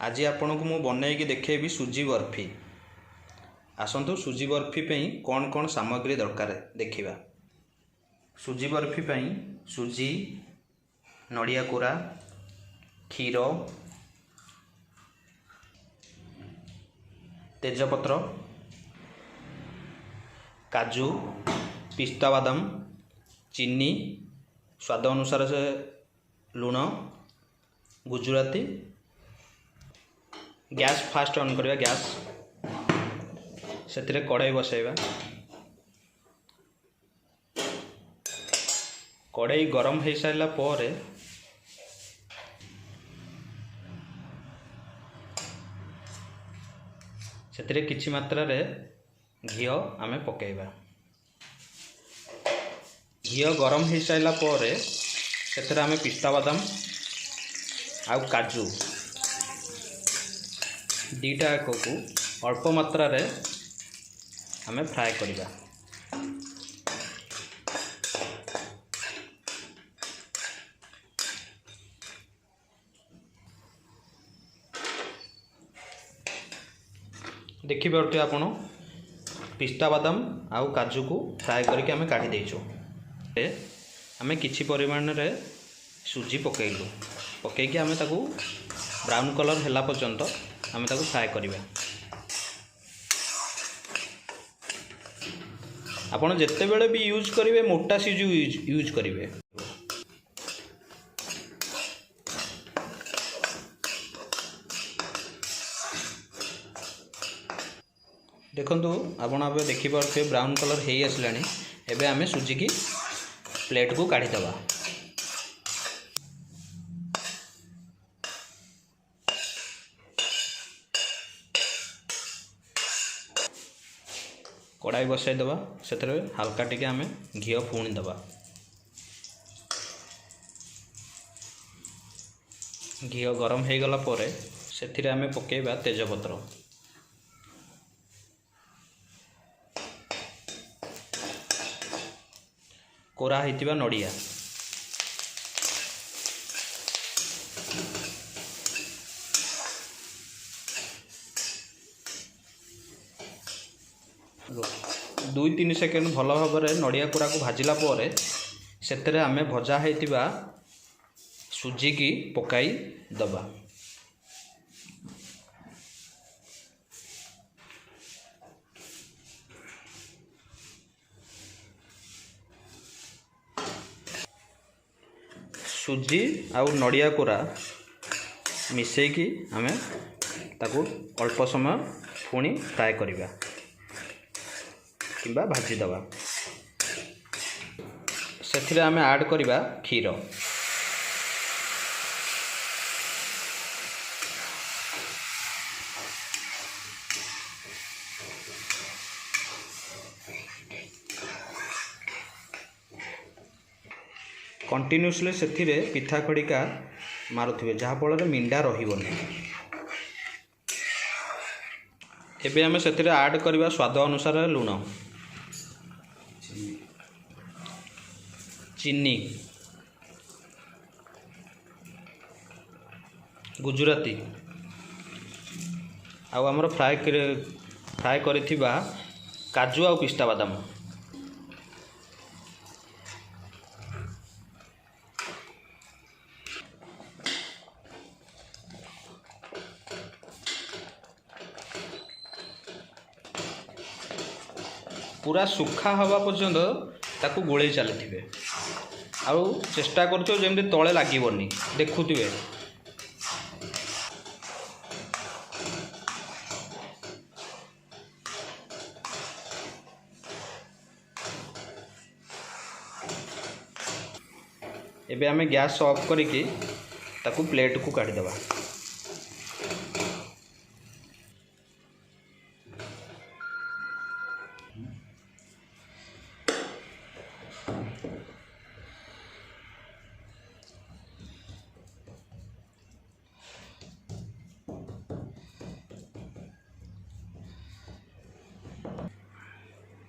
आज आपण को मु बनईकी देखेबी सुजी बर्फी। आसतु सुजी बर्फी पई कौन कौन सामग्री दरकार देखिबा। सुजी बर्फी पई सुजी, नड़िया कोरा, क्षीर, तेजपत्र, काजू, पिस्ता बादाम, चीनी, स्वाद अनुसार से लुण, गुजराती। गैस फास्ट ऑन करिया, गैस से कड़ाई बसाइबा। कड़ाई गरम हो सारा पर से किछि मात्रा रे घी आमे पकेइबा। घी गरम हो सारा पर से आमे पिस्ता बादाम आउ काजू दीटा को अल्प मात्रा रे आमे फ्राए करिबा। देखि पारते आपण पिस्ता बादाम आउ काजू को फ्राए करके आमे काढ़ी देइछो। आमे किछि परिमाण रे सुजी पकेइलु, पकेइके आमे ताकू ब्राउन कलर होला पर्यंत आमे ताकू फ्राए करिबा। आपण जत्ते बेले भी यूज करिवे मोटा सुजी यूज करिवे। देखंतु आपण अब देखि पारते ब्राउन कलर हेई आसलानी। एबे आमे सुजी की प्लेट को काढ़ी दबा। कड़ाई बसाई दबा, से हल्का टिके आमे घी पुणी दबा। घी गरम हो गला पर से आमे पकेइबा तेजपत्र, कोरा होइतिबा नड़िया, दुई तीन सेकेंड भल भाव नड़िया कोरा को भाजिला पर से आमे भजा होइतिबा सुजी की पकाई दबा। सुजी आउ नड़िया कोरा मिसेकी आमे ताकू अल्प समय पुणी फ्राए करिबा किंबा भाजी दबा। से आमे ऐड करिबा क्षीर, कंटिन्यूसली से पिठा खड़िका मारुथिबे जहाँ फल मिंडा रहिबोनी। एबे आमे सेथिरे ऐड करिबा स्वाद अनुसार लुण, चीनी, गुजराती आउ हमर फ्राए करिथिबा काजू आउ पिस्ता बादाम। पूरा सुखा हवा पर्यंत ताकू गोले चलते आउ चेष्टा करते जमी तले लगनी देखुवे। एबे आमे गैस ऑफ करके ताकू प्लेट को काढ़ी दबा।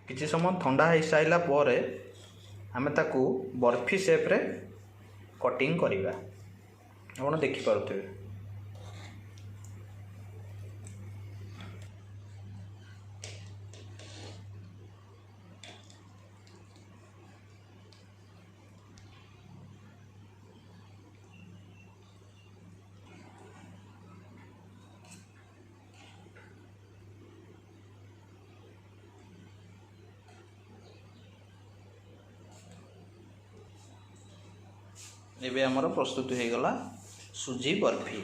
किसी समय ठंडा हो सारा पर आमे ताकू बर्फी शेप रे कटिंग करिबा। आपण देखि पारुथिबे। ଏବେ ଆମର ପ୍ରସ୍ତୁତ ହୋଇଗଲା ସୁଜି ବର୍ଫି।